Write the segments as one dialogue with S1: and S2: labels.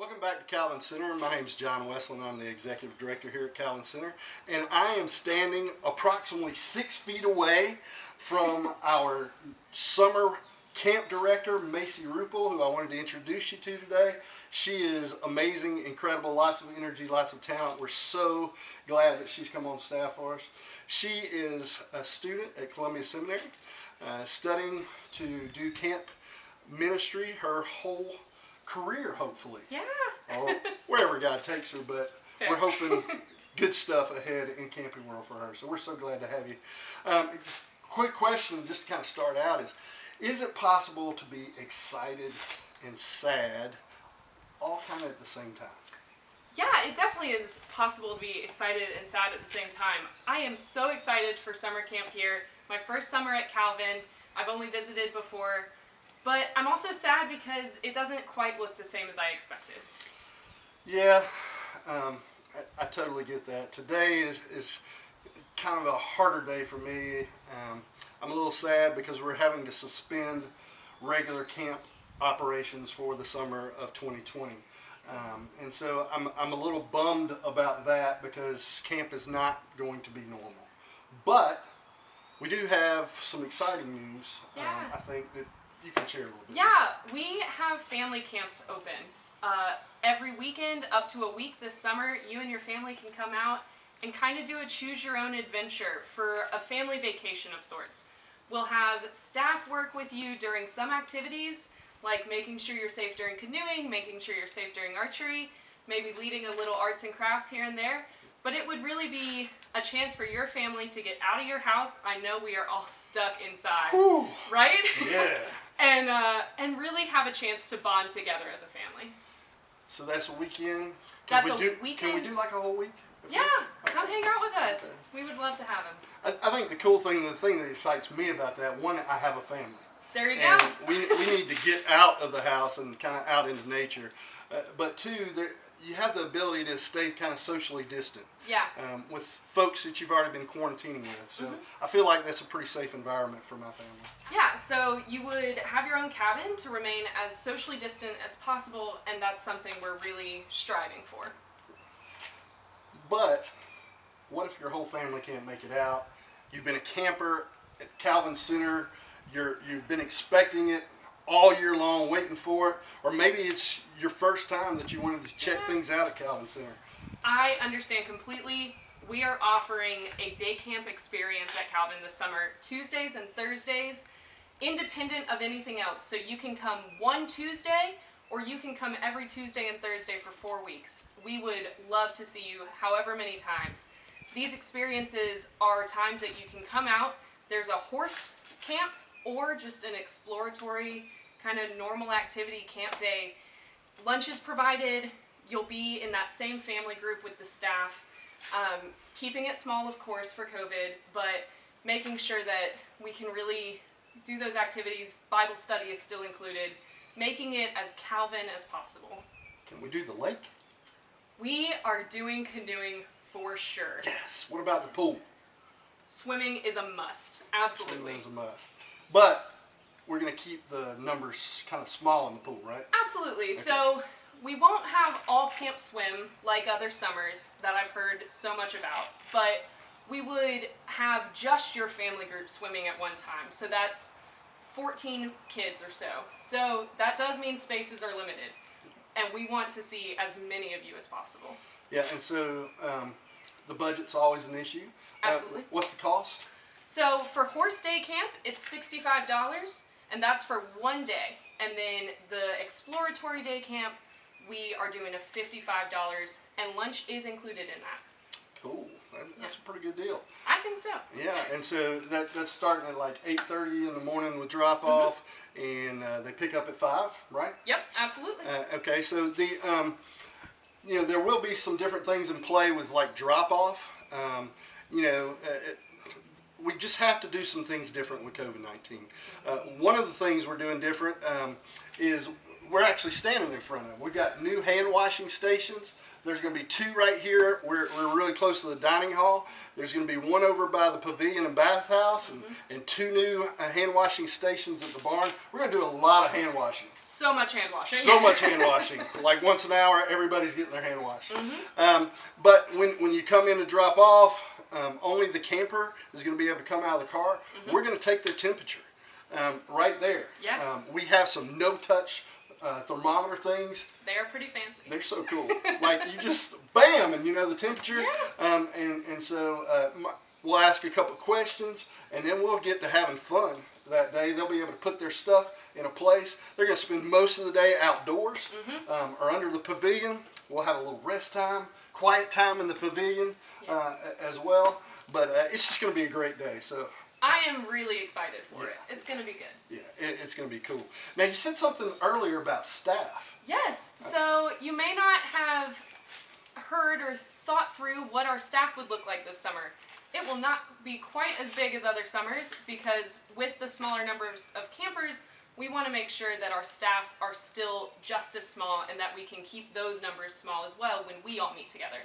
S1: Welcome back to Calvin Center. My name is John Westland. I'm the Executive Director here at Calvin Center. And I am standing approximately 6 feet away from our summer camp director, Macy, who I wanted to introduce you to today. She is amazing, incredible, lots of energy, lots of talent. We're so glad that she's come on staff for us. She is a student at Columbia Seminary, studying to do camp ministry her whole career, hopefully.
S2: Yeah.
S1: Or wherever God takes her, but
S2: Fair.
S1: We're hoping good stuff ahead in Camping World for her. So we're so glad to have you. Quick question, just to kind of start out, is it possible to be excited and sad all kind of at the same time?
S2: Yeah, it definitely is possible to be excited and sad at the same time. I am so excited for summer camp here. My first summer at Calvin. I've only visited before. But I'm also sad because it doesn't quite look the same as I expected.
S1: Yeah, I totally get that. Today is kind of a harder day for me. I'm a little sad because we're having to suspend regular camp operations for the summer of 2020. And so I'm a little bummed about that because camp is not going to be normal. But we do have some exciting news.
S2: Yeah.
S1: I think that you can share a little bit.
S2: Yeah, we have family camps open. Every weekend, up to a week this summer, you and your family can come out and kind of do a choose your own adventure for a family vacation of sorts. We'll have staff work with you during some activities, like making sure you're safe during canoeing, making sure you're safe during archery, maybe leading a little arts and crafts here and there. But it would really be a chance for your family to get out of your house. I know we are all stuck inside,
S1: Whew.
S2: right?
S1: Yeah.
S2: And really have a chance to bond together as a family.
S1: So that's a weekend?
S2: Weekend.
S1: Can we do like a whole week?
S2: Yeah, come hang out with us. Okay. We would love to have him.
S1: I think the cool thing, the thing that excites me about that, one, I have a family.
S2: There you
S1: and
S2: go.
S1: we need to get out of the house and kind of out into nature. But two, you have the ability to stay kind of socially distant.
S2: Yeah.
S1: With folks that you've already been quarantining with. So I feel like that's a pretty safe environment for my family.
S2: Yeah, so you would have your own cabin to remain as socially distant as possible, and that's something we're really striving for.
S1: But what if your whole family can't make it out? You've been a camper at Calvin Center. You've been expecting it all year long, waiting for it, or maybe it's your first time that you wanted to check things out at Calvin Center.
S2: I understand completely. We are offering a day camp experience at Calvin this summer, Tuesdays and Thursdays, independent of anything else. So you can come one Tuesday, or you can come every Tuesday and Thursday for 4 weeks. We would love to see you however many times. These experiences are times that you can come out. There's a horse camp or just an exploratory kind of normal activity camp day. Lunch is provided. You'll be in that same family group with the staff. Keeping it small, of course, for COVID, but making sure that we can really do those activities. Bible study is still included. Making it as Calvin as possible.
S1: Can we do the lake?
S2: We are doing canoeing for sure.
S1: Yes. What about the pool?
S2: Swimming is a must. Absolutely.
S1: Swimming is a must. But we're going to keep the numbers kind of small in the pool, right?
S2: Absolutely.
S1: Okay.
S2: So we won't have all camp swim like other summers that I've heard so much about, but we would have just your family group swimming at one time. So that's 14 kids or so. So that does mean spaces are limited, and we want to see as many of you as possible.
S1: Yeah, and so the budget's always an issue.
S2: Absolutely.
S1: What's the cost?
S2: So for horse day camp, it's $65, and that's for one day. And then the exploratory day camp, we are doing a $55, and lunch is included in that.
S1: Cool. That's a pretty good deal.
S2: I think so.
S1: Yeah, and so that's starting at like 8:30 in the morning with drop off, and they pick up at 5, right?
S2: Yep, absolutely.
S1: Okay, so there will be some different things in play with like drop off. We just have to do some things different with COVID-19. One of the things we're doing different is we're actually standing in front of. We've got new hand washing stations. There's going to be 2 right here. We're really close to the dining hall. There's going to be 1 over by the pavilion and bathhouse, and 2 new hand washing stations at the barn. We're going to do a lot of hand washing.
S2: So much hand washing.
S1: So much hand washing. Like once an hour, everybody's getting their hand washed. But when you come in to drop off, only the camper is going to be able to come out of the car. We're going to take their temperature right there.
S2: Yeah.
S1: We have some no-touch thermometer things.
S2: They're pretty fancy.
S1: They're so cool. Like you just bam, and you know the temperature.
S2: Yeah.
S1: And so we'll ask a couple questions, and then we'll get to having fun that day. They'll be able to put their stuff in a place. They're going to spend most of the day outdoors or under the pavilion. We'll have a little rest time, quiet time in the pavilion as well. But it's just going to be a great day. So
S2: I am really excited for it. It's going to be good.
S1: Yeah, it's going to be cool. Now, you said something earlier about staff.
S2: Yes. So you may not have heard or thought through what our staff would look like this summer. It will not be quite as big as other summers because with the smaller numbers of campers, we want to make sure that our staff are still just as small and that we can keep those numbers small as well when we all meet together.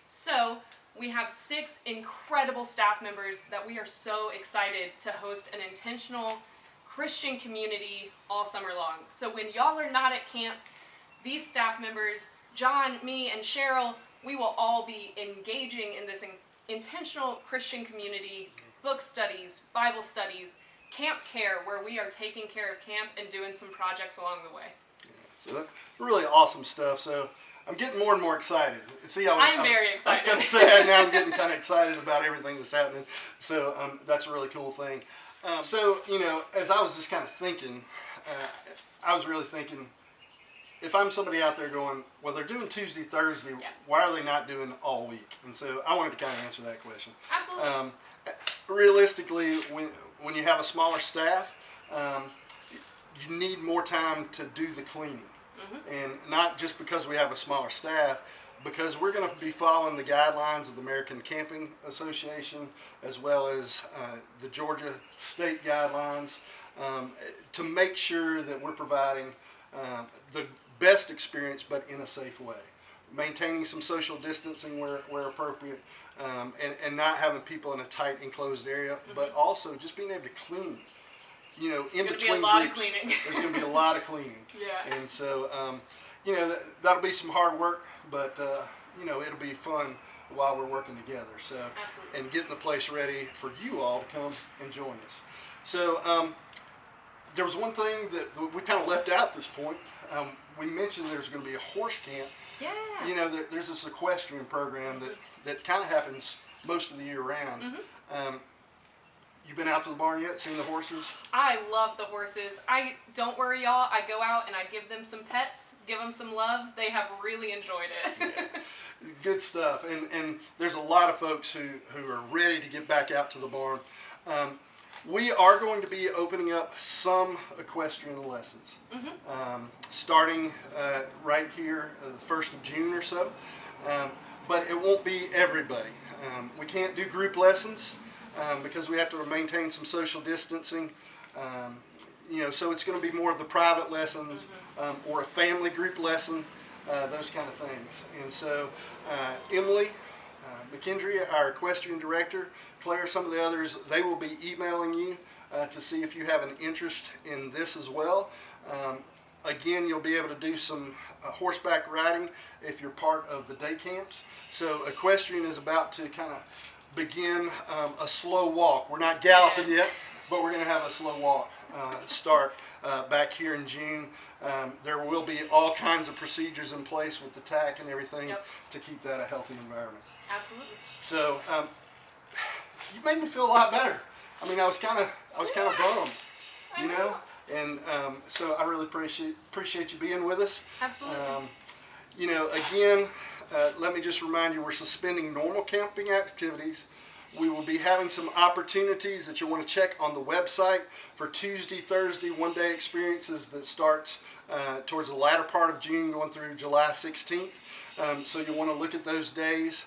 S2: So we have 6 incredible staff members that we are so excited to host an intentional Christian community all summer long. So when y'all are not at camp, these staff members, John, me, and Cheryl, we will all be engaging in this intentional Christian community, book studies, Bible studies, camp care, where we are taking care of camp and doing some projects along the way.
S1: Yeah, so that's really awesome stuff. So I'm getting more and more excited. See,
S2: I'm very excited.
S1: I was going to say, now I'm getting kind of excited about everything that's happening. So that's a really cool thing. So, you know, as I was just kind of thinking, I was really thinking, if I'm somebody out there going, well, they're doing Tuesday, Thursday, why are they not doing all week? And so I wanted to kind of answer that question.
S2: Absolutely.
S1: Realistically, when you have a smaller staff, you need more time to do the cleaning. And not just because we have a smaller staff, because we're going to be following the guidelines of the American Camping Association as well as the Georgia state guidelines to make sure that we're providing the best experience but in a safe way. Maintaining some social distancing where appropriate and not having people in a tight enclosed area, but also just being able to clean. You know, in between groups, there's going to be a lot of cleaning.
S2: Yeah.
S1: And so, you know, that'll be some hard work, but, you know, it'll be fun while we're working together. So,
S2: absolutely.
S1: And getting the place ready for you all to come and join us. So, there was one thing that we kind of left out at this point. We mentioned there's going to be a horse camp.
S2: Yeah.
S1: You know, there's this equestrian program that kind of happens most of the year round. You been out to the barn yet, seen the horses?
S2: I love the horses. Don't worry, y'all. I go out and I give them some pets, give them some love. They have really enjoyed it.
S1: Yeah. Good stuff. And there's a lot of folks who are ready to get back out to the barn. We are going to be opening up some equestrian lessons, starting right here, the 1st of June or so. But it won't be everybody. We can't do group lessons. Because we have to maintain some social distancing, you know, so it's going to be more of the private lessons or a family group lesson, those kind of things. And so Emily McKendry, our equestrian director, Claire, some of the others, they will be emailing you to see if you have an interest in this as well. Again, you'll be able to do some horseback riding if you're part of the day camps. So equestrian is about to kind of begin a slow walk. We're not galloping yet, but we're going to have a slow walk start back here in June. There will be all kinds of procedures in place with the tack and everything to keep that a healthy environment.
S2: Absolutely.
S1: So you made me feel a lot better. I mean, I was kind of bummed, you know, and so I really appreciate you being with us.
S2: Absolutely.
S1: You know, again. Let me just remind you, we're suspending normal camping activities. We will be having some opportunities that you'll want to check on the website for Tuesday, Thursday, one-day experiences that starts towards the latter part of June going through July 16th. So you'll want to look at those days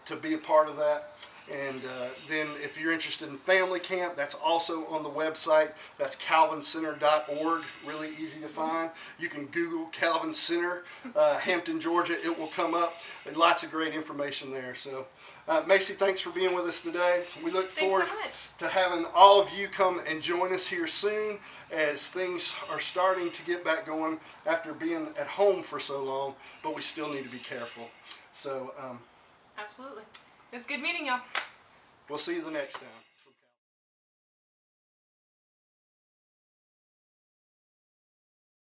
S1: to be a part of that. And then if you're interested in family camp, that's also on the website. That's calvincenter.org, really easy to find. You can Google Calvin Center, Hampton, Georgia. It will come up. Lots of great information there. So, Macy, thanks for being with us today. We look forward to having all of you come and join us here soon as things are starting to get back going after being at home for so long, but we still need to be careful. So,
S2: absolutely. It's good meeting y'all.
S1: We'll see you the next time.